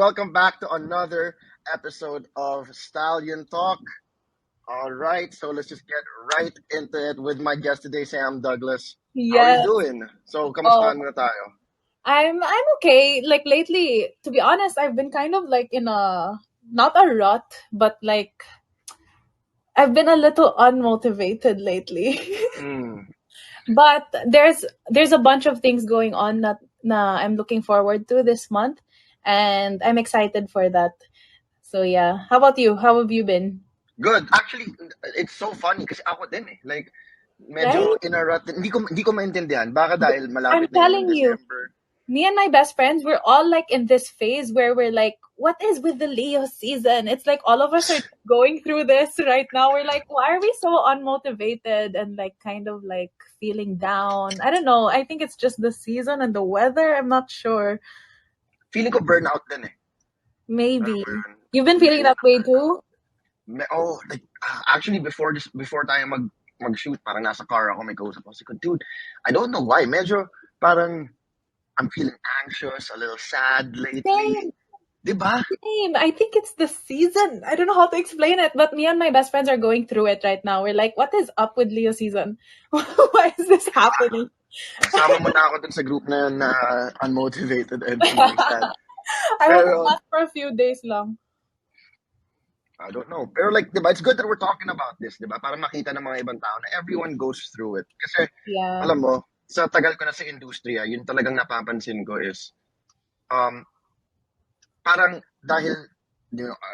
Welcome back to another episode of Stallion Talk. All right, so let's just get right into it with my guest today, Sam Douglas. How are you Yes. doing? So, Oh, kamustahan mo na tayo? I'm okay. Like lately, to be honest, I've been kind of like in a not a rut, but like I've been a little unmotivated lately. Mm, But there's a bunch of things going on that I'm looking forward to this month, and I'm excited for that. So yeah. How about you? How have you been? good. Actually, it's so funny kasi ako din eh. Like, medyo Right? in a rut. Hindi ko maintindihan. Baka dahil I'm malapit na yung telling you. December. Me and my best friends, we're all like in this phase where we're like, what is with the Leo season? It's like all of us are going through this right now. We're like, why are we so unmotivated and like kind of like feeling down? I don't know. I think it's just the season and the weather. I'm not sure. Feeling ko burnout din eh. Alam Maybe. mo yun? You've been feeling Feeling that ko way burnout. too? Like, actually, before tayo mag-shoot, parang nasa car ako, may kausap ako. Sabi ko, dude, I don't know why. Medyo parang I'm feeling anxious, a little sad lately. Same, Diba? same. I think it's the season. I don't know how to explain it, but me and my best friends are going through it right now. We're like, what is up with Leo season? Why is this happening? Kasama mo na ako dun sa group na yun na unmotivated and feeling sad. I hope it Pero, lasts for a few days long. I don't know. Pero like, diba, it's good that we're talking about this, diba? Para makita ng mga ibang tao na everyone goes through it. Kasi, Yeah, alam mo, sa tagal ko na sa industriya, yun talagang napapansin ko is, um, parang dahil,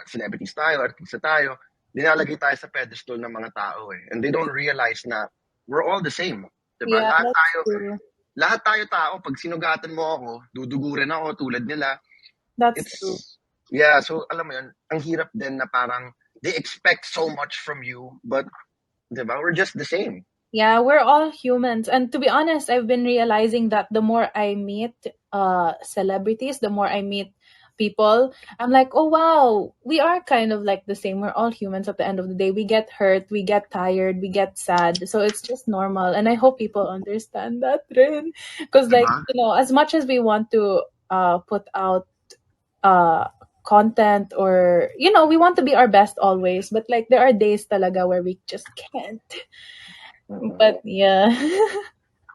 celebrities tayo, artista tayo, dinalagay tayo sa pedestal ng mga tao eh. And they don't realize na we're all the same. Diba? yeah, that's true. Lahat tayo tao, pag sinugatan mo ako, dudugurin ako tulad nila. That's true. It's, yeah, so alam mo yun, ang hirap din na parang they expect so much from you, but, diba, we're just the same. Yeah, we're all humans. And to be honest, I've been realizing that the more I meet celebrities, the more I meet people, I'm like, oh wow, we are kind of like the same. We're all humans at the end of the day. We get hurt, we get tired, we get sad. So it's just normal. And I hope people understand that, Rin. Because like, Diba? as much as we want to put out uh content, or we want to be our best always, but like there are days talaga where we just can't. But yeah.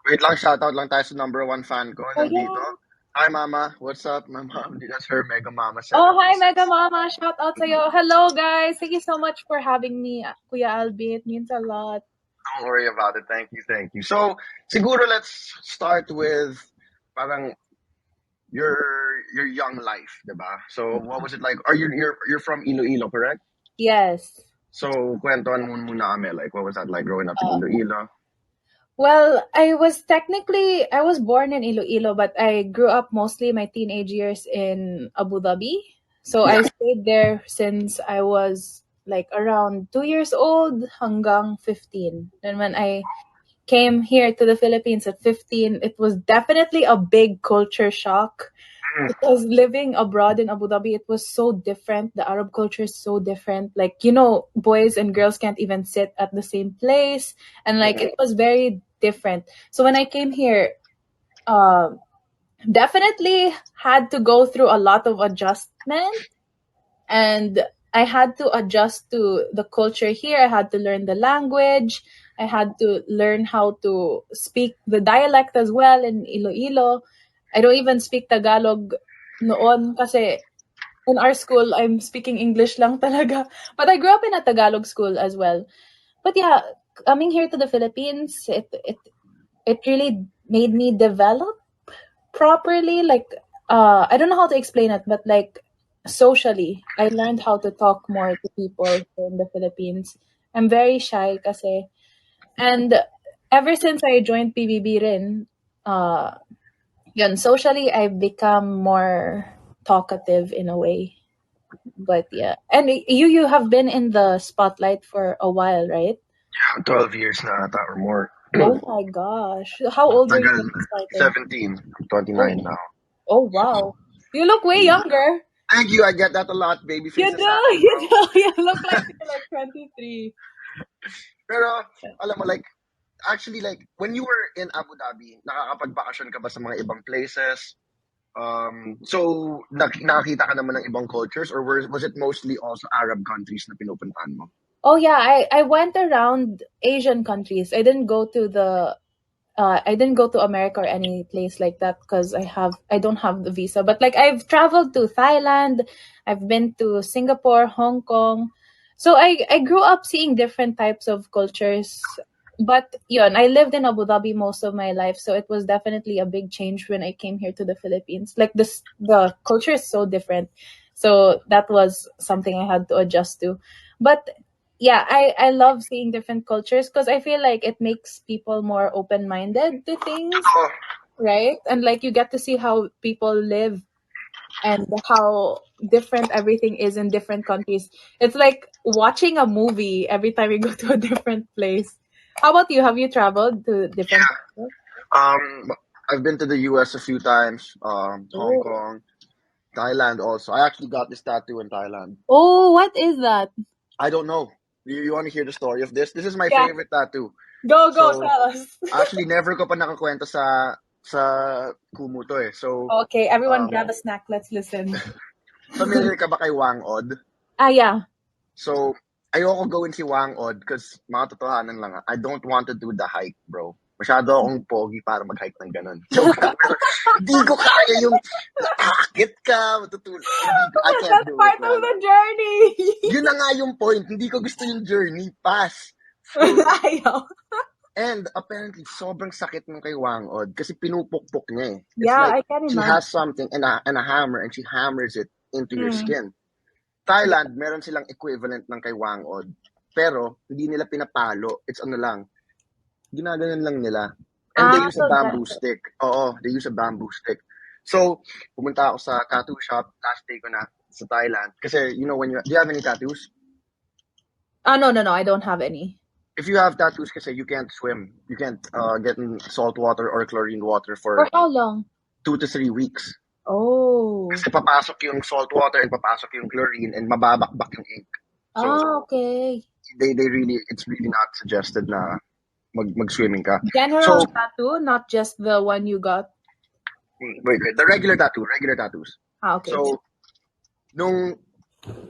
Wait lang, shoutout lang tayo sa number one fan ko, Oh nandito. yeah. Hi, Mama. What's up, my mom? That's her Mega Mama Oh, hi, 76. Mega Mama. Shout out sa'yo. Hello, guys. Thank you so much for having me, Kuya Albi. It means a lot. Don't worry about it. Thank you, thank you. So, siguro let's start with parang your your young life, diba? So, what was it like? Are you're from Iloilo, correct? Yes. So, kwentuhan mo muna kami. Like, what was that like growing up in Uh, Iloilo? well, I was born in Iloilo, but I grew up mostly my teenage years in Abu Dhabi. So I Yeah. stayed there since I was like around 2 years old hanggang 15. And when I came here to the Philippines at 15, it was definitely a big culture shock Mm, because living abroad in Abu Dhabi, it was so different. The Arab culture is so different. Like, boys and girls can't even sit at the same place. And like, it mm, was very different. So when I came here, uh, definitely had to go through a lot of adjustment, and I had to adjust to the culture here. I had to learn the language. I had to learn how to speak the dialect as well in Iloilo. I don't even speak Tagalog noon kasi in our school I'm speaking English lang talaga. But I grew up in a Tagalog school as well. But yeah, coming here to the Philippines, it really made me develop properly. Like, I don't know how to explain it, but like socially, I learned how to talk more to people here in the Philippines. I'm very shy kasi. And ever since I joined PBB rin, yun, socially, I've become more talkative in a way. But yeah. And you have been in the spotlight for a while, right? yeah, 12 years na ata or more. Oh my gosh. How old were you Tagal. when you started? 17. Oh, 29 now. oh wow. You look way Yeah. younger. Thank you. I get that a lot. Baby You face do, sa akin, bro. you look like you're like 23. Pero, alam mo, like, actually, like, when you were in Abu Dhabi, nakakapag-bakasyon ka ba sa mga ibang places? So, nakakita ka naman ng ibang cultures or was it mostly also Arab countries na pinupuntahan mo? Oh yeah, I went around Asian countries. I didn't go to America or any place like that because I don't have the visa. But like I've traveled to Thailand, I've been to Singapore, Hong Kong. So I grew up seeing different types of cultures. But yun, I lived in Abu Dhabi most of my life, so it was definitely a big change when I came here to the Philippines. Like the culture is so different. So that was something I had to adjust to. But yeah, I love seeing different cultures because I feel like it makes people more open minded to things, Oh, right? And like you get to see how people live and how different everything is in different countries. It's like watching a movie every time you go to a different place. How about you? Have you traveled to different places? um, I've been to the US a few times, Hong Oh. Kong, Thailand also. I actually got this tattoo in Thailand. Oh, what is that? I don't know. You want to hear the story of this? This is my Yeah. favorite tattoo. Go So, tell us. actually, never ko pa nakakwento sa Kumu to eh. So, Okay, everyone um, grab a snack. Let's listen. familiar ka ba kay Wang Od? Ah, yeah. So, ayoko gawin si Wang Od because mga totohanan lang, I don't want to do the hike, bro. Masyado akong pogi para mag-hike ng ganun. So, hindi ko kaya yung aakit ka, matutulog. I can't That's do it, part of man. the journey. Yun na nga yung point. Hindi ko gusto yung journey. Pass. So, Ayaw. and apparently, sobrang sakit nung kay Wang Od kasi pinupukpok niya eh. It's Yeah, like, I can she imagine. has something and a hammer and she hammers it into your Mm. skin. Thailand, meron silang equivalent ng kay Wang Od. Pero, hindi nila pinapalo. It's ano lang. Ginaganon lang nila. And they use a So bamboo gentle. stick. Oo, they use a bamboo stick. So, pumunta ako sa tattoo shop. Last day ko na sa Thailand. Kasi, you know, do you have any tattoos? No, I don't have any. If you have tattoos kasi, you can't swim. You can't get in salt water or chlorine water For for how long? 2 to 3 weeks. Oh. Kasi papasok yung salt water and papasok yung chlorine and mababakbak yung ink. So, Okay. it's really not suggested na mag-swimming ka. General So, tattoo, not just the one you got. wait, the regular tattoos. Okay. So, nung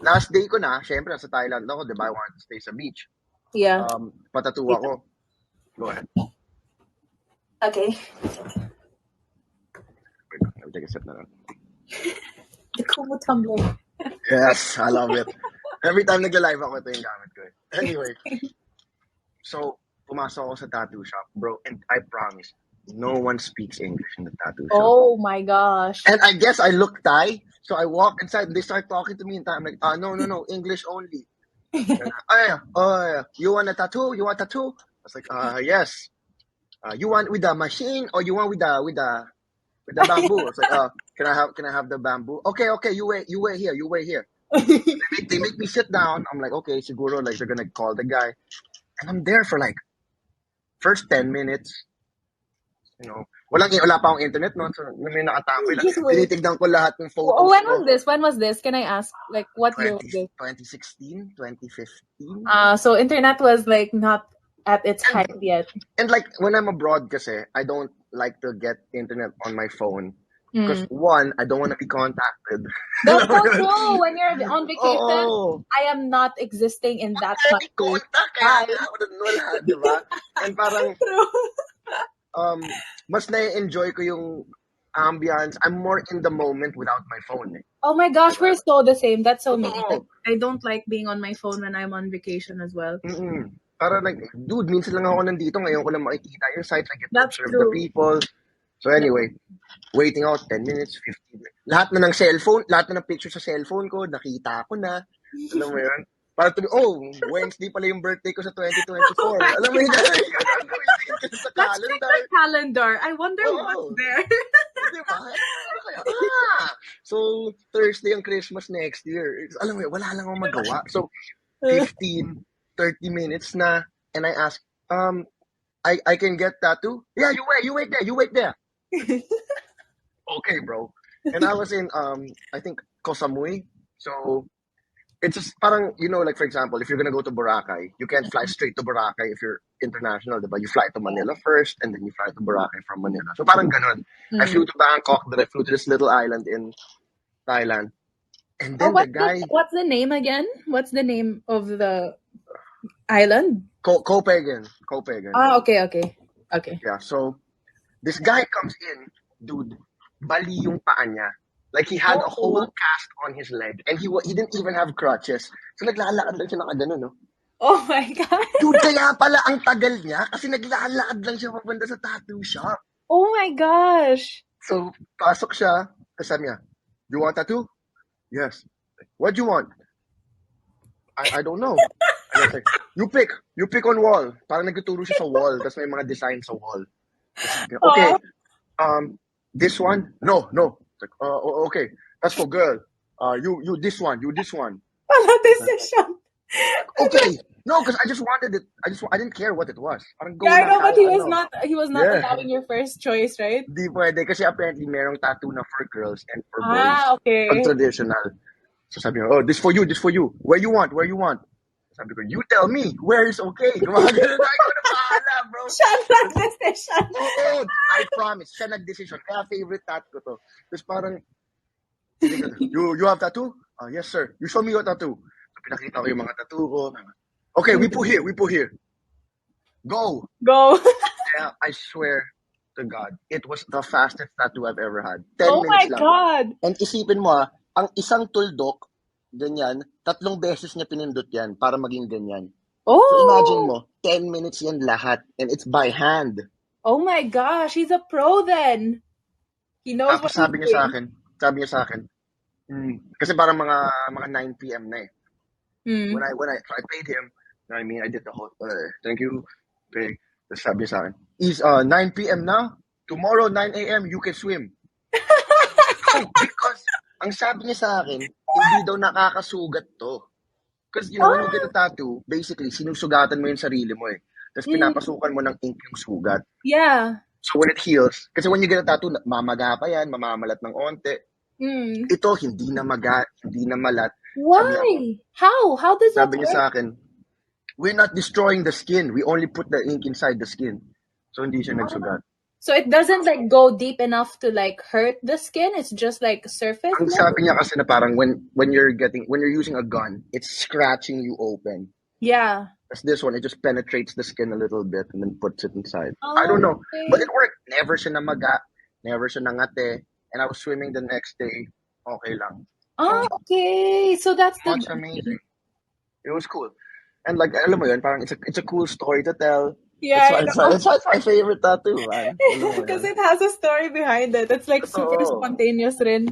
last day ko na, syempre, sa Thailand ako, di ba? I wanted to stay sa beach. Yeah. Patatu ako. Go ahead. Okay. Wait, I'll take a sip na lang. The Kumu tumbler. Yes, I love it. Every time nagla-live ako, ito yung gamit ko eh. Anyway, so, pumasok ako sa tattoo shop, bro, and I promise, no one speaks English in the tattoo shop. Oh my gosh. And I guess I look Thai, so I walk inside and they start talking to me in Thai. I'm like, no, English only. And, yeah, you want a tattoo? You want a tattoo? I was like, yes. You want with the machine or you want with the bamboo? It's like, can I have the bamboo? Okay, you wait here. They make me sit down. I'm like, okay, siguro, like they're gonna call the guy, and I'm there for like first 10 minutes. You know, wala pa akong internet, no? So, may nakatambay lang. Just wait. Tinitignan ko lahat ng photos When ko. was this? When was this? Can I ask? Like, what year was this? 2016, 2015. So internet was like not at its height yet. And like, when I'm abroad kasi, I don't like to get internet on my phone. Because Mm. one, I don't want to be contacted. That's so true. When you're on vacation, Oo. I am not existing in that Any country. contact, kaya nga ako doon wala, di ba? And parang, mas na-enjoy ko yung ambience. I'm more in the moment without my phone. Eh. Oh my gosh, we're so the same. That's so me. Oo. I don't like being on my phone when I'm on vacation as well. Mm-mm. Para like, dude, minsan lang ako nandito. Ngayon ko lang makikita yung sites. I get to That's observe true. the people. So anyway, waiting out 10 minutes, 15 minutes. Lahat na ng cellphone, lahat na ng picture sa cellphone ko, nakita ko na. Alam mo yun? Para Wednesday pala yung birthday ko sa 2024. Alam mo yun? Sa Let's check calendar. the calendar. I wonder what's there. Diba? So, Thursday ang Christmas next year. Alam mo yun, wala lang akong magawa. So, 15, 30 minutes na, and I ask, I can get tattoo? Yeah, you wait there. Okay, bro. And I was in, I think, Koh Samui. So, it's just parang, like for example, if you're gonna go to Boracay, you can't fly straight to Boracay if you're international, diba? You fly to Manila first, and then you fly to Boracay from Manila. So parang ganun. I Mm. flew to Bangkok, then I flew to this little island in Thailand. And Oh, then the guy, what's the name again? What's the name of the island? Copenhagen, Copenhagen. Ah, okay, okay. Okay. Yeah, so this guy comes in, dude, bali yung paa niya. Like he had a whole Oh. cast on his leg, and he didn't even have crutches. So naglalakad lang siya nakagano, no? Oh my god. Dude, kaya pala ang tagal niya kasi naglalakad lang siya papunta sa tattoo shop. Oh my gosh. So, pasok siya, tapos sabi niya, "Do you want tattoo?" "Yes." "What do you want?" I don't know. And I was like, you pick on wall. Parang nagtuturo siya sa wall, tapos may mga design sa wall. Okay, this one? No. Like, okay, that's for girl. You this one. Wala decision. Okay. No, because I just wanted it. I didn't care what it was. Parang go Yeah, I lang know, but kahit ano. he was not Yeah. allowing your first choice, right? Di pwede kasi apparently merong tattoo na for girls and for boys. Ah, okay. Pag traditional. So sabi ko, this for you. Where you want? Sabi ko, you tell me. Where is okay? Gumagano na ako na bahala, bro. Siya nag-decision. Oo, I promise. Siya nag-decision. Kaya favorite tattoo ko to. Tapos parang, you have tattoo? Yes, sir. You show me your tattoo. So pinakita ko yung mga tattoo ko. Okay, we put here. Go. Kaya I swear to God, it was the fastest tattoo I've ever had. 10 Oh my minutes lang. God. And isipin mo ang isang tuldok, ganyan, 3 beses niya pinindot yan para maging ganyan. Oh. So imagine mo, 10 minutes yan lahat. And it's by hand. Oh my gosh, he's a pro then. He knows Tapos what sabi he's niya doing. sa akin, kasi parang mga 9 p.m. na eh. Mm. When I paid him, I did the whole, thank you, pay. Tapos sabi niya sa akin, is 9 p.m. now? Tomorrow 9 a.m. you can swim. Because ang sabi niya sa akin, hindi daw nakakasugat to. Because when you get a tattoo, basically sinusugatan mo yung sarili mo eh. Tapos pinapasukan mo ng ink yung sugat. Yeah. So when it heals, kasi when you get a tattoo, mamaga pa yan, mamamalat ng onte. Ito, hindi na maga, hindi na malat. Why? How? How does that Sabi niya sa akin, we're not destroying the skin. We only put the ink inside the skin. So hindi siya nagsugat. So it doesn't like go deep enough to like hurt the skin. It's just like surface. Ang sabi niya kasi na parang when you're using a gun, it's scratching you open. Yeah. As this one, it just penetrates the skin a little bit and then puts it inside. Oh, I don't know, okay. but it worked. Never siya namaga, never siya nangate, and I was swimming the next day. Okay lang. Oh, okay. So that's amazing. It was cool. And like, alam mo yun, parang it's a cool story to tell. Yeah, That's why it's my favorite tattoo, man. Because it has a story behind it. It's like super spontaneous rin.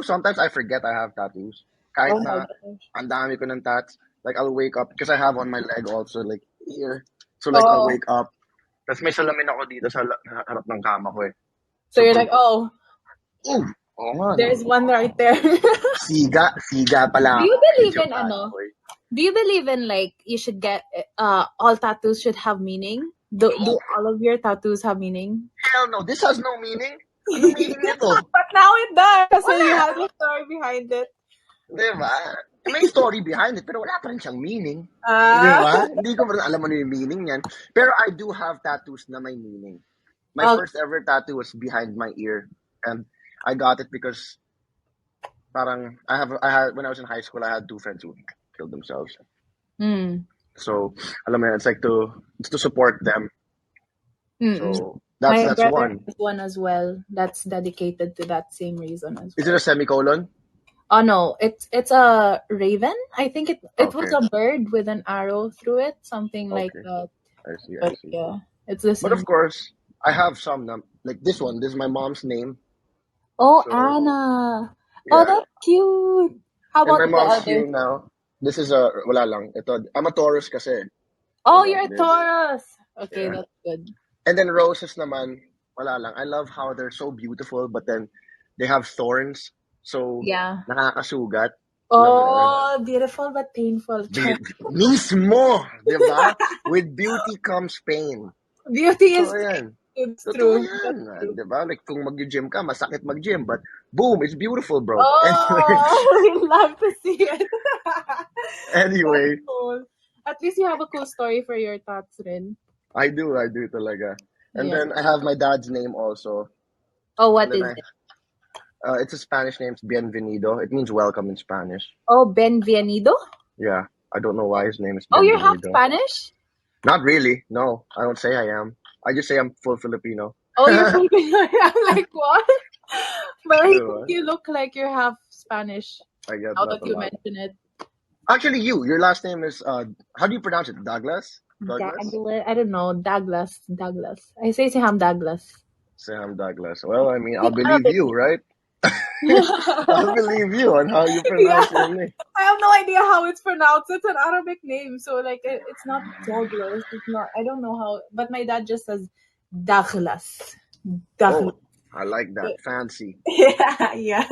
Sometimes I forget I have tattoos. Kahit na ang dami ko ng tats. Like, I'll wake up, because I have on my leg also, like, here. So, like, I'll wake up. Tapos may salamin ako dito sa harap ng kama ko eh. So you're like, oh. Ooh, there's one right there. Siga pala. Do you believe in like you should get all tattoos should have meaning? Do all of your tattoos have meaning? Hell no, this has no meaning. Ano meaning nito? But now it does. Kasi you have a story behind it. Diba? May story behind it, pero wala pa rin siyang meaning. Diba? Hindi ko pa rin alam ano yung meaning niyan. Pero I do have tattoos na may meaning. My first ever tattoo was behind my ear. And I got it because parang I had when I was in high school, I had 2 friends who killed themselves. So, alam mo yun, it's like to support them. So, that's one. One as well. That's dedicated to that same reason as well. Is it a semicolon? Oh no, it's a raven. I think it was a bird with an arrow through it, something like that. I see. Yeah, it's the same. But of course, I have some like this one. This is my mom's name. Oh, so, Anna. Yeah. Oh, that's cute. How about my mom's name now? This is wala lang. Ito, I'm a Taurus kasi. Oh, you're a Taurus. Okay, that's good. And then roses naman, wala lang. I love how they're so beautiful, but then they have thorns. So, nakakasugat. Oh, beautiful but painful. Mismo, diba? With beauty comes pain. Beauty is It's Totoo true. yan, That's true. di ba? Like, kung mag-gym ka, masakit mag-gym, but boom, it's beautiful, bro. Anyway, Oh, we love to see it. That's anyway, cool. At least you have a cool story for your thoughts, Rin. I do talaga. And Yeah. then I have my dad's name also. Oh, And what then is it? it's a Spanish name, it's Bienvenido. It means welcome in Spanish. Oh, Ben Vianido? Yeah, I don't know why his name is Oh, you're half Bienvenido. Spanish? Not really. No, I don't say I am. I just say I'm full Filipino. Oh, you're Filipino. I'm like, what? But I think Diba? you look like you're half Spanish I get now that that a you lot. mention it. Actually, your last name is how do you pronounce it? Douglas? Douglas? Douglas. I don't know. Douglas. Douglas. I say Seham Douglas. Sam Douglas. Well, I mean, I'll In believe Arabic. you, right? I'll believe you on how you Yeah. pronounce your name. I have no idea how it's pronounced. It's an Arabic name, so like it's not Douglas. It's not. I don't know how. But my dad just says Douglas. Douglas. Oh, I like that. Fancy. Yeah, yeah.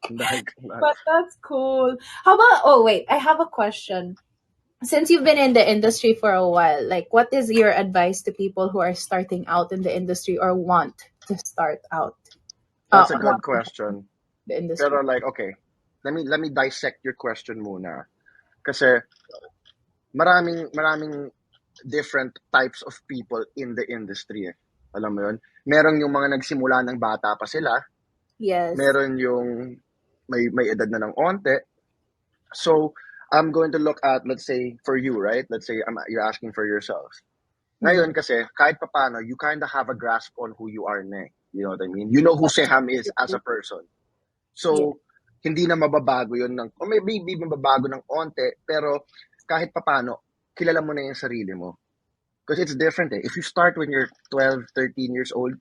Douglas. But that's cool. How about? Oh wait, I have a question. Since you've been in the industry for a while, like what is your advice to people who are starting out in the industry or want to start out? That's a good Want to enter question. the industry. Pero like, okay, let me dissect your question muna. Kasi maraming different types of people in the industry. Alam mo yun? Meron yung mga nagsimula ng bata pa sila, Yes. meron yung may edad na ng onte. So, I'm going to look at, let's say, for you, right? Let's say you're asking for yourselves. Mm. Ngayon kasi, kahit papano, you kind of have a grasp on who you are na. You know what I mean? You know who Seham is as a person. Yeah. So, hindi na mababago yun or maybe mababago ng onte, pero kahit papano, kilala mo na yung sarili mo. Because it's different eh. If you start when you're 12, 13 years old,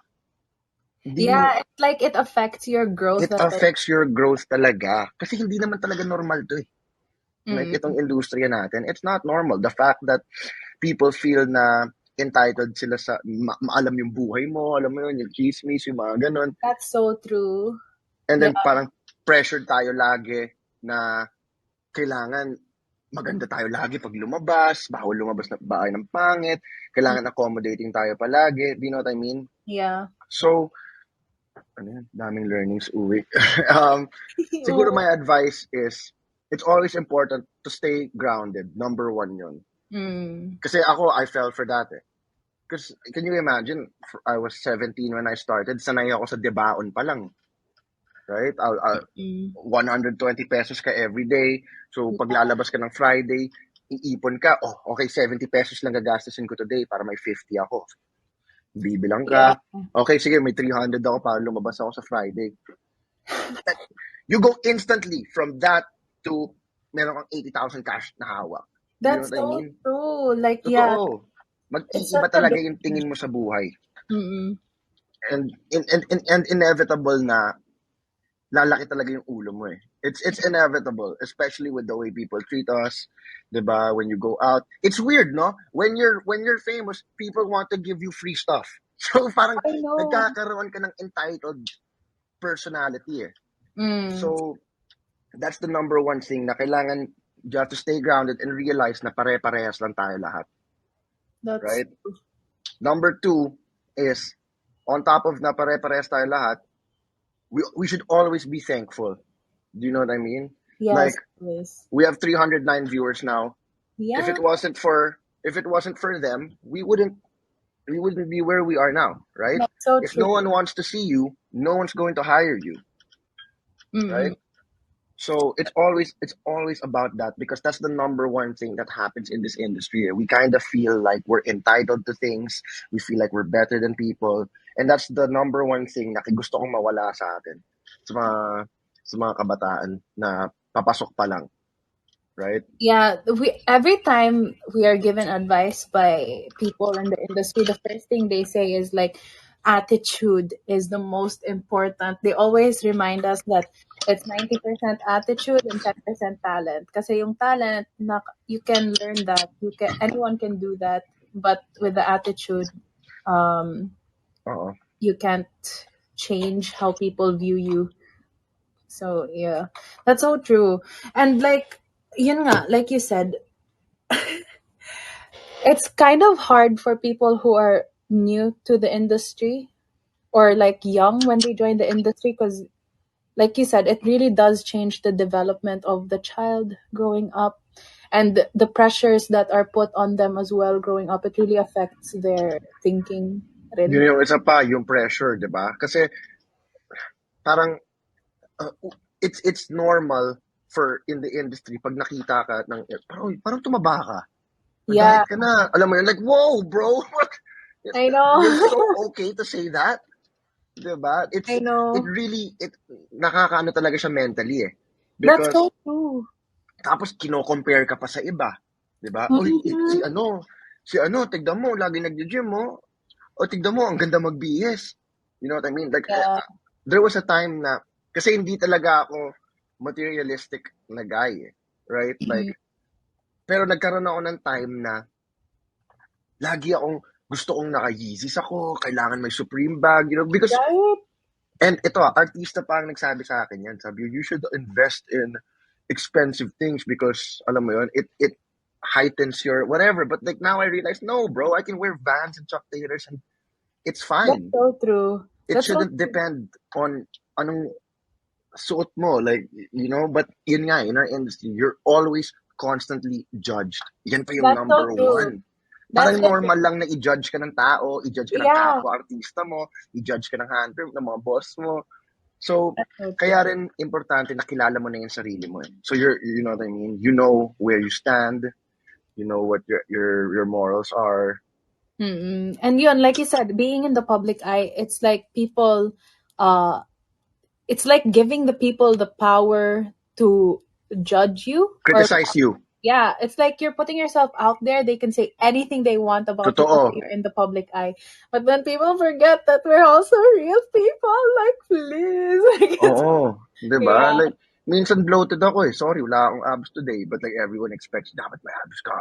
Yeah, it's like it affects your growth it at a affects your growth talaga. Kasi hindi naman talaga normal to eh. Like mm, itong industriya natin, it's not normal. The fact that people feel na entitled sila sa maalam yung buhay mo, alam mo yun, yung chismis, yung mga ganun. that's so true. And Yeah. then parang pressured tayo lagi na kailangan maganda tayo lagi pag lumabas, bawal lumabas na bahay ng pangit, kailangan accommodating tayo palagi, do you know what I mean? Yeah. So, ano yan, daming learnings, uwi. Siguro my advice is, it's always important to stay grounded. Number one yun. Mm. Kasi ako, I fell for that eh. Because, can you imagine, I was 17 when I started, sanay ako sa debaon pa lang. Right? Mm. 120 pesos ka every day. So, pag lalabas ka ng Friday, iipon ka, oh, okay, 70 pesos lang gagastusin ko today para may 50 ako. Bibilang Yeah. ka. Okay, sige, may 300 ako para lumabas ako sa Friday. You go instantly from that to meron kang 80,000 cash na hawak. You know That's what I so mean? true. Like, yeah, Totoo. it's Mag-iiba such a talaga big. yung tingin mo sa buhay. Mm-mm. And inevitable na lalaki talaga yung ulo mo eh. It's inevitable, especially with the way people treat us, 'di ba? When you go out. It's weird, no? When you're famous, people want to give you free stuff. So parang I know. nagkakaroon ka ng entitled personality eh. Mm. So that's the number one thing na kailangan you have to stay grounded and realize na pare-parehas lang tayo lahat, That's right? Number two is, on top of na pare-parehas tayo lahat, we should always be thankful. Do you know what I mean? yes, Like, yes. we have 309 viewers now. If Yeah, it wasn't for them, we wouldn't be where we are now, right? that's so If true. no one wants to see you, no one's going to hire you, Mm-mm. right? So it's always about that, because that's the number one thing that happens in this industry. We kind of feel like we're entitled to things. We feel like we're better than people, and that's the number one thing na gusto kong mawala sa atin, sa mga kabataan na papasok pa lang, right? Yeah, every time we are given advice by people in the industry, the first thing they say is like attitude is the most important. They always remind us that it's 90% attitude and 10% talent. Kasi yung talent, you can learn that. Anyone can do that, but with the attitude, Oo. you can't change how people view you. So yeah, that's so true. And like, yun nga, like you said, it's kind of hard for people who are new to the industry or like young when they join the industry, because like you said, it really does change the development of the child growing up, and the pressures that are put on them as well growing up. It really affects their thinking rin. Yun yung isa pa, yung pressure, di ba? Kasi parang uh, it's normal for in the industry pag nakita ka ng parang tumaba ka. Or Yeah, diet ka na. Alam mo yun, like, whoa, bro, what? I You're know. so okay to say that. Diba? I It know. really, nakakaano talaga siya mentally eh. That's Because, so true. tapos kino-compare ka pa sa iba. Diba? Uy, Mhm. si ano, tignan mo, lagi nag-gym mo. O tignan mo, ang ganda magbihis. You know what I mean? Like, Yeah. there was a time na, kasi hindi talaga ako materialistic na guy eh. Right? Mhm. Like, pero nagkaroon ako ng time na lagi akong gusto kong naka-Yeezys ako, kailangan may Supreme bag, you know, because, Right? and ito, artista pa ang nagsabi sa akin yan. Sabi, you should invest in expensive things because, alam mo yun, it heightens your whatever. But like now I realize, no, bro, I can wear Vans and Chuck Taylors and it's That's fine. so true. It That's so shouldn't depend on anong suot mo, like, you know, but yun nga, in our industry, you're always constantly judged. Yan pa yung that's so number true. one. That's Parang so normal true. lang na i-judge ka ng tao, i-judge ka ng Yeah, kapwa-artista mo, i-judge ka ng handler, ng mga boss mo. So, that's so true. kaya rin importante na kilala mo na yung sarili mo. Eh. So, you know what I mean? You know where you stand, you know what your morals are. Mm-mm. And yun, like you said, being in the public eye, it's like people, uh, it's like giving the people the power to judge you, or Criticize you. yeah, it's like you're putting yourself out there. They can say anything they want about you because Totoo. you're in the public eye. But then people forget that we're also real people. Like, please, like it's Oo. 'Di ba? yeah, Like, minsan bloated ako eh. Sorry, wala akong abs today. But like, everyone expects, dapat may abs ka.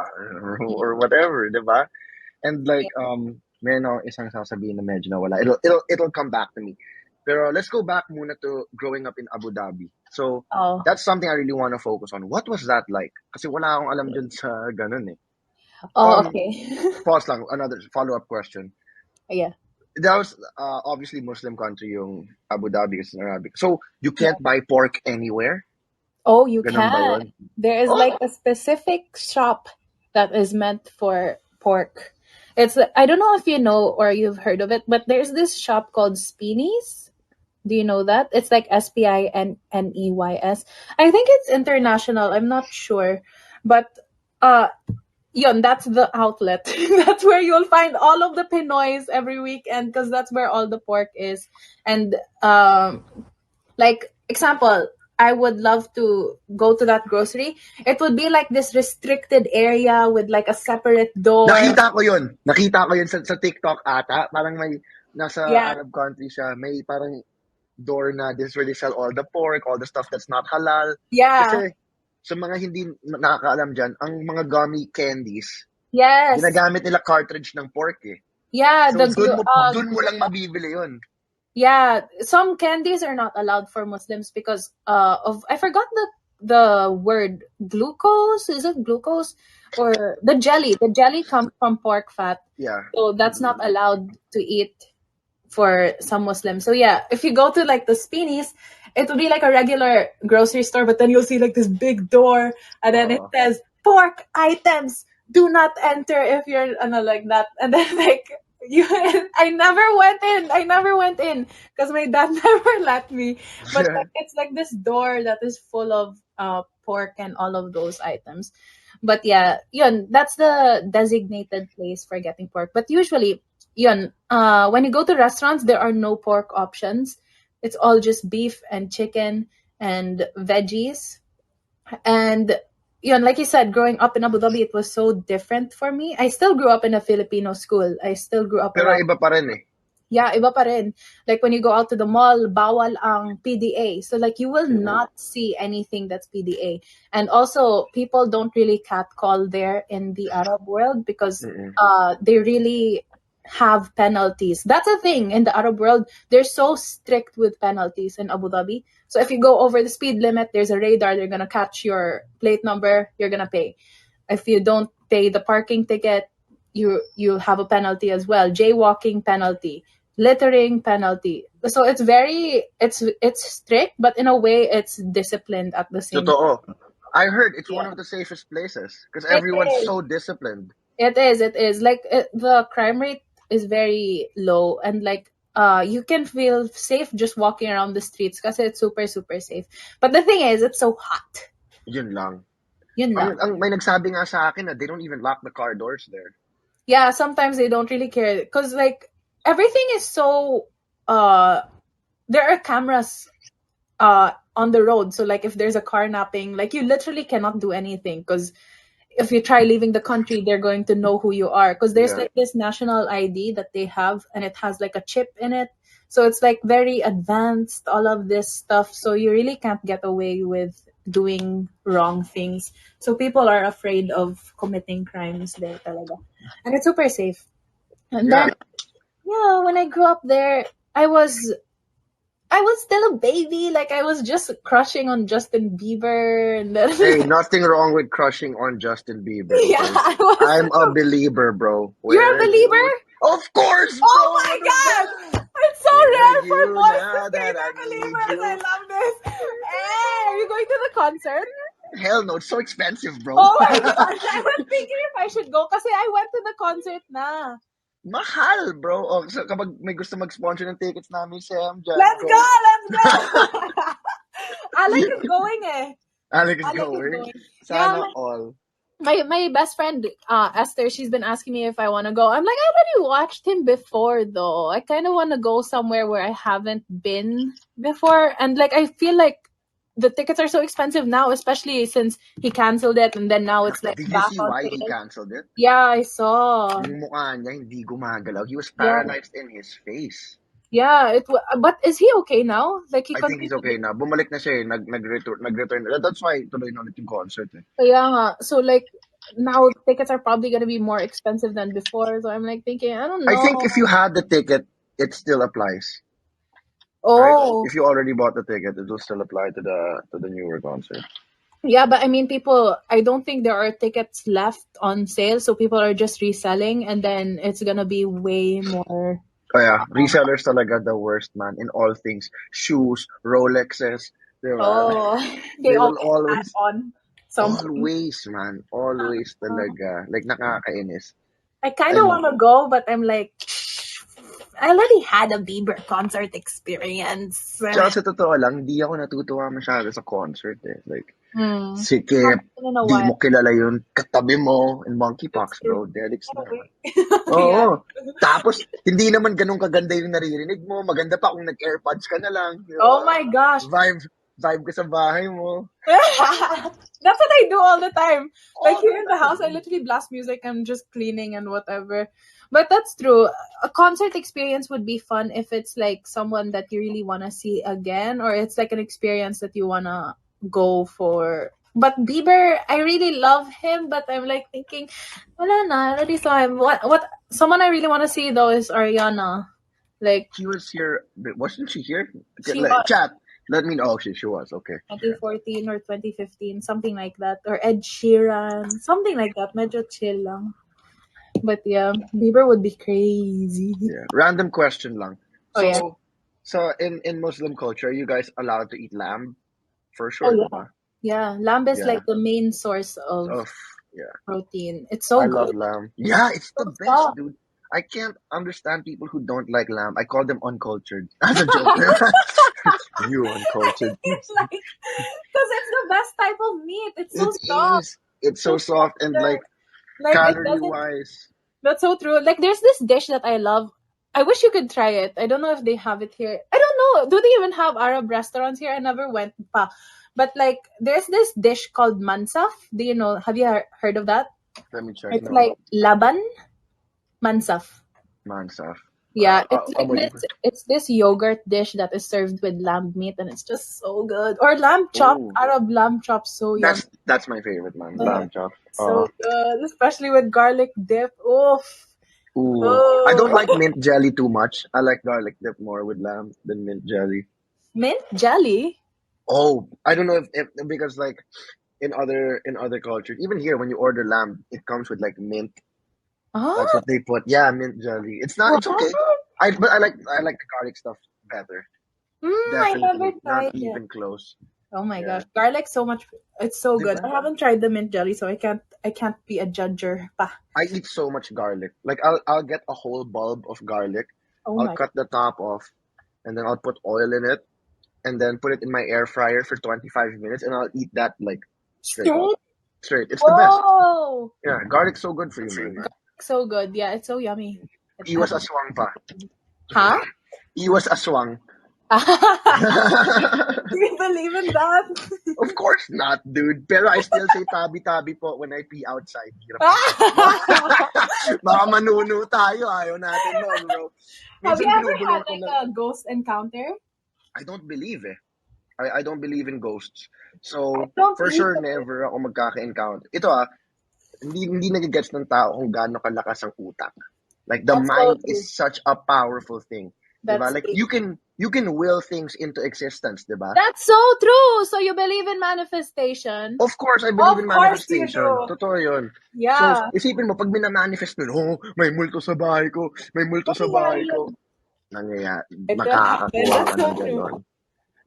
Or whatever, 'di ba? And like, yeah. meron akong isang sasabihin na medyo nawala. It'll come back to me. Pero let's go back muna to growing up in Abu Dhabi. So, Oh, that's something I really want to focus on. What was that like? Kasi wala akong alam dun sa ganun eh. oh, Um, okay, Pause lang, another follow-up question. yeah, That was obviously Muslim country yung Abu Dhabi is Arabic. So, you yeah. can't buy pork anywhere? Oh, you Ganun ba can. yun? There is like Oh! a specific shop that is meant for pork. It's I don't know if you know or you've heard of it, but there's this shop called Speeney's. Do you know that? It's like SPINNEYS. I think it's international. I'm not sure. But yun, that's the outlet. That's where you'll find all of the Pinoys every weekend because that's where all the pork is. And like example, I would love to go to that grocery. It would be like this restricted area with like a separate door. Nakita ko yun sa TikTok ata. Parang may, nasa Yeah. Arab country siya. May parang door na this is where they sell all the pork, all the stuff that's not halal. Yeah. Kasi sa mga hindi nakakaalam dyan, ang mga gummy candies, Yes. ginagamit nila cartridge ng pork eh. Yeah, So dun mo lang mabibili yun. yeah, some candies are not allowed for Muslims because of I forgot the word glucose. Is it glucose or the jelly? The jelly comes from pork fat, Yeah. so that's not allowed to eat for some Muslims. So yeah, if you go to like the Speeney's, it will be like a regular grocery store, but then you'll see like this big door, and then it says pork items do not enter if you're like that, and then like you, I never went in because my dad never let me. But like, it's like this door that is full of pork and all of those items. But yeah, yun, that's the designated place for getting pork. But usually, yun, when you go to restaurants, there are no pork options. It's all just beef and chicken and veggies. And yun, like you said, growing up in Abu Dhabi, it was so different for me. I still grew up in a Filipino school. I still grew up Pero around. iba pa rin eh. Yeah, iba pa rin. Like when you go out to the mall, bawal ang PDA. So like you will not see anything that's PDA. And also people don't really catcall there in the Arab world because they really have penalties. That's a thing in the Arab world. They're so strict with penalties in Abu Dhabi. So if you go over the speed limit, there's a radar, they're gonna catch your plate number, you're gonna pay. If you don't pay the parking ticket, you'll have a penalty as well. Jaywalking penalty, littering penalty. So it's strict, but in a way it's disciplined at the same time. Totoo. I heard it's one Yeah. of the safest places because It everyone's is. so disciplined. It is. Like the crime rate is very low, and like you can feel safe just walking around the streets because it's super super safe. But the thing is, it's so hot. Yun lang. Yun lang. May nagsabi nga sa akin na they don't even lock the car doors there. Yeah, sometimes they don't really care because like everything is so there are cameras on the road, so like if there's a carnapping, like you literally cannot do anything because if you try leaving the country, they're going to know who you are because there's Yeah. like this national ID that they have, and it has like a chip in it, so it's like very advanced, all of this stuff, so you really can't get away with doing wrong things, so people are afraid of committing crimes there talaga. And it's super safe. And Yeah. then yeah, when I grew up there, I was still a baby. Like I was just crushing on Justin Bieber, and then Hey, nothing wrong with crushing on Justin Bieber, yeah, okay? I was. I'm a believer, bro. You're a Where believer? you? Of course, Oh bro. my What was god! that? It's so Where rare for you boys to now say that I they're need believers. I you? love this. Hey, are you going to the concert? Hell no, it's so expensive, bro. Oh my gosh, I was thinking if I should go kasi I went to the concert na. Mahal, bro. Oh, so kapag may gusto mag-sponsor ng tickets namin, Seham, just Let's go! go. Let's go! Alec is going eh. Alex is Alec is going. going. Yeah, Sana all. my best friend Esther, she's been asking me if I want to go. I'm like, I already watched him before though. I kind of want to go somewhere where I haven't been before, and like I feel like the tickets are so expensive now, especially since he canceled it and then now it's like Did you back see on why he sale. canceled it? Yeah, I saw. Yung mukha niya hindi gumagalaw. He was Yeah, paralyzed in his face. yeah. But is he okay now? Like he I think he's okay continued. na. Bumalik na siya eh. Nag-return. That's why tuloy na ulit yung concert eh. Yeah, so like now tickets are probably gonna be more expensive than before. So I'm like thinking, I don't I think know. if you had the ticket, it still applies, right? Oh. If you already bought the ticket, it will still apply to the newer concert. Yeah, but I mean, I don't think there are tickets left on sale, so people are just reselling, and then it's gonna be way more. Oh yeah, resellers talaga the worst, man, in all things. Shoes, Rolexes, di ba? Oh, they They will always add always, on something. man, always talaga. Like nakakainis. I kind of And want to go, but I'm like, I already had a Bieber concert experience. tsaka sa totoo lang, hindi ako natutuwa masyado sa concert eh. Like, Hmm. sikip, Haven't been in a di while. mo kilala yun, katabi mo, and That's monkeypox, true. bro. Delix In a na. way. Yeah. Oo. Tapos, hindi naman ganun kaganda yung naririnig mo. Maganda pa kung nag-airpods ka na lang. Di Oh ba? my gosh. Vibe ka sa bahay mo. That's what I do all the time. Like here in the house, I literally blast music. I'm just cleaning and whatever. But that's true. A concert experience would be fun if it's like someone that you really want to see again, or it's like an experience that you want to go for. But Bieber, I really love him, but I'm like thinking, wala na, I already saw him. What, someone I really want to see though is Ariana. Like, She was here. Wasn't she here? Okay, she was. chat. Let me know. Oh, she was. Okay. 2014 or 2015, something like that. Or Ed Sheeran, something like that. Medyo chill lang. But yeah, Bieber would be crazy. Yeah. Random question lang. Oh yeah. So in Muslim culture, are you guys allowed to eat lamb? For Oh sure, yeah. diba? Yeah, lamb is Yeah. like the main source of Oh, yeah. protein. It's so I good. love lamb. Yeah, it's the So best, soft. dude. I can't understand people who don't like lamb. I call them uncultured. As a joke. You uncultured. It's like, because it's the best type of meat. It's so It soft. is. It's so So soft and tender. like Like it calorie doesn't. wise. That's so true. Like there's this dish that I love. I wish you could try it. I don't know if they have it here. I don't know. Do they even have Arab restaurants here? I never went pa. But like there's this dish called mansaf. Do you know? Have you heard of that? Let me check. It's No. like laban mansaf. Mansaf. Yeah, it's I'm like waiting this. It's this yogurt dish that is served with lamb meat, and it's just so good. Or lamb chop, Oh, Arab lamb chop, so yummy. that's my favorite, man. Lamb chop. So good, especially with garlic dip. Oof. Ooh. I don't like Oh. mint jelly too much. I like garlic dip more with lamb than mint jelly. Mint jelly. Oh, I don't know if because like in other cultures, even here when you order lamb, it comes with like mint That's Ah, what they put. Yeah, mint jelly. It's not. what? It's okay. I like the garlic stuff better. I never Definitely, not tried it. even close. Oh my Yeah. gosh, garlic so much. It's so good. Diba? I haven't tried the mint jelly, so I can't be a judger. Pa. I eat so much garlic. Like I'll get a whole bulb of garlic. Oh I'll my. cut the top off, and then I'll put oil in it, and then put it in my air fryer for 25 minutes, and I'll eat that like straight up. Straight? Straight. It's the best. Whoa! Yeah, garlic's so good for you, man. Garlic so good. Yeah, it's so yummy. It Iwas has. aswang pa. Huh? Iwas aswang. Do you believe in that? Of course not, dude. Pero I still say tabi-tabi po when I pee outside. Hirap naman. Baka manuno tayo. Ayaw natin nun, bro. Have you Minsan ever had binubulong ko like lang. a ghost encounter? I don't believe eh. I don't believe in ghosts. I So, don't for sure, either. never ako magkaka-encounter. Ito hindi nagigets ng tao kung gaano kalakas ang utak. Like, the That's so mind true. is such a powerful thing. Diba? That's Like, true. you can will things into existence, diba? That's so true. So you believe in manifestation? Of course, I believe Of in course you manifestation. do. Totoo yun. So, Yeah. isipin mo, pag minamanifest mo, may multo sa bahay ko, may multo sa Nangyayari bahay yun. ko, It could happen. makakakuha That's ka so ng true. ganon. So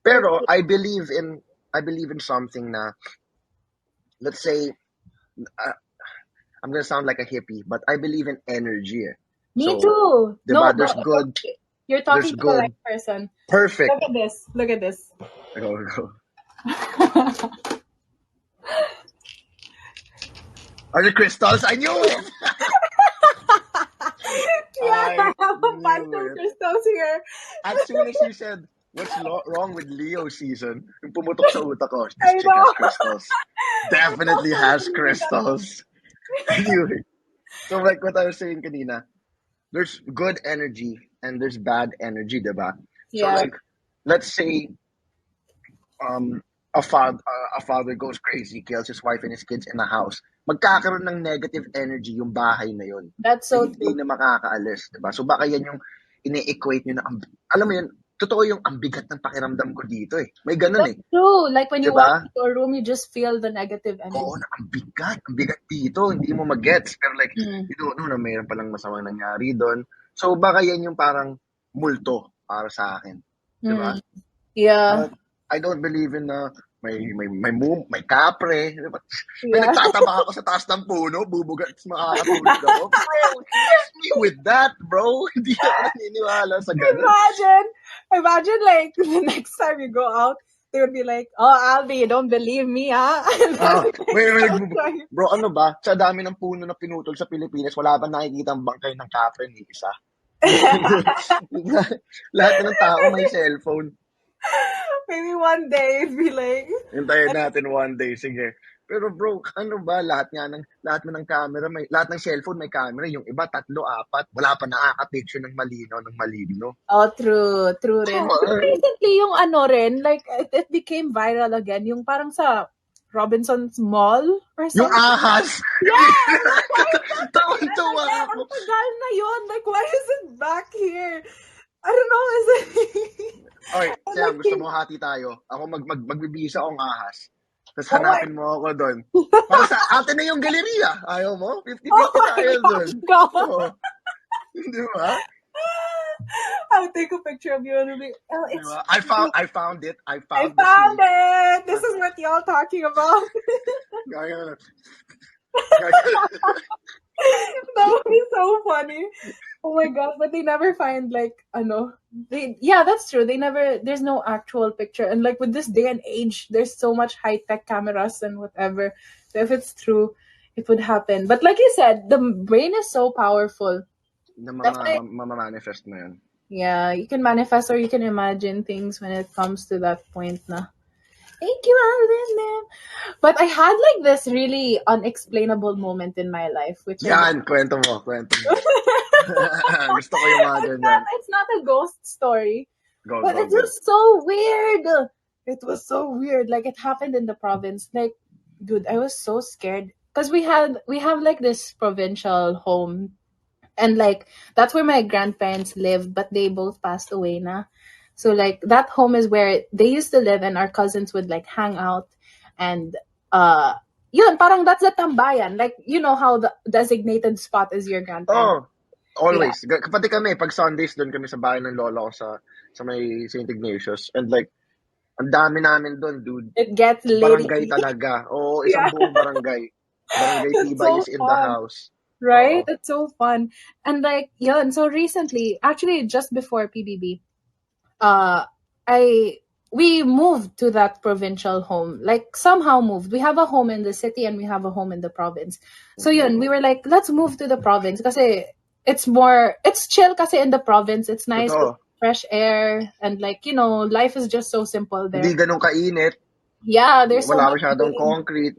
Pero, true. I believe in something na, let's say, I'm gonna sound like a hippie, but I believe in energy. Me So, too. No, diba, but you're there's talking to the good, right person. perfect. Look at this. Look at this. Go. Are the crystals? I knew it! Yeah, I I have a bunch knew of it. crystals here. As soon as you said, what's wrong with Leo season, yung pumutok sa utak ko, I this chick has know. crystals. I don't Definitely has believe that. crystals. Anyway, so like what I was saying kanina, there's good energy and there's bad energy, diba? So Yeah, like, let's say um a father goes crazy, kills his wife and his kids in the house. Magkakaroon ng negative energy yung bahay na yun. that's Na so hindi true. na makakaalis, diba? So baka yan yung ine-equate nyo na, alam mo yun, totoo yung ang bigat ng pakiramdam ko dito eh. May ganun That's eh. true. Like when you walk Diba? into a room, you just feel the negative energy. Oo, na ang bigat dito, hindi mo magets. Pero like, Mm. you don't know na mayroon palang masamang nangyari doon. So baka yan yung parang multo para sa akin. Diba? Mm. Yeah. But I don't believe in may kapre. Diba? May Yeah. nagtataba ako sa taas ng puno, bubugat, makakatulog ako. Bro, miss me with that, bro. Hindi ako naniniwala sa ganun. Imagine like the next time you go out, they would be like, "Oh, Albi, you don't believe me, huh?" And then May I'll try it. bro, ano ba? Sa dami ng puno na pinutol sa Pilipinas, wala ba nakikita ang bangkay ng kapre ni isa? Lahat ng tao may cellphone. Maybe one day it'd be like, Hintayin natin one day, sige. Pero bro, ano ba, lahat mo ng camera, lahat ng cellphone may camera, yung iba 3, 4, wala pa nakaka-picture ng malinaw, ng maligno. oh, true rin. Come on. Recently, yung ano rin, like, it became viral again, yung parang sa Robinson's Mall or Yung something. ahas! Yeah! Tawan-tawa ako. Ang tagal na yun. Like, why is it back here? I don't know, is it? Okay, Seham, gusto mo hati tayo? Ako magbibisa akong ahas. Tapos Oh my- hanapin mo ako doon. Para sa atin na yung galeriya. Ayaw mo? 50-50 Oh my tayo doon. gosh, go. Oo. Di ba? I'll take a picture of you and it'll be, oh, Di it's ba? I found it. I I found the found snake. it. This is what y'all talking about. Gaya na. That would be so funny. Oh my god, but they never find like yeah, that's true. There's no actual picture. And like with this day and age, there's so much high-tech cameras and whatever. So if it's true, it would happen. But like you said, the brain is so powerful. Na Definitely. mamamanifest mo yun. Yeah, you can manifest or you can imagine things when it comes to that point na. Thank you, Alvin. But I had like this really unexplainable moment in my life, which Yan, kwento mo. Gusto ko yung mga ganyan. it's not a ghost story, Go. but it was so weird. It was so weird. Like it happened in the province. Like, dude, I was so scared because we have like this provincial home, and like that's where my grandparents lived, but they both passed away na. So like that home is where they used to live, and our cousins would like hang out, and yun, parang that's the tambayan. Like, you know how the designated spot is your grandparents. Oh, always. Pati kami, pag Sundays, doon kami sa bahay ng lola ko sa may St. Ignatius. And like, ang dami namin doon, dude. It gets Barangay lady. talaga. Oo, isang Yeah. buong barangay. Barangay It's Tibay so is in the fun. house. Right? Oo. It's so fun. And like, yun, so recently, actually just before PBB, we moved to that provincial home. Like somehow moved. We have a home in the city and we have a home in the province. So yun, we were like, let's move to the province kasi it's chill kasi in the province. It's nice with Totoo. fresh air and like, you know, life is just so simple Hindi there. ganun kainit. Yeah, there's so Wala much masyadong green. concrete.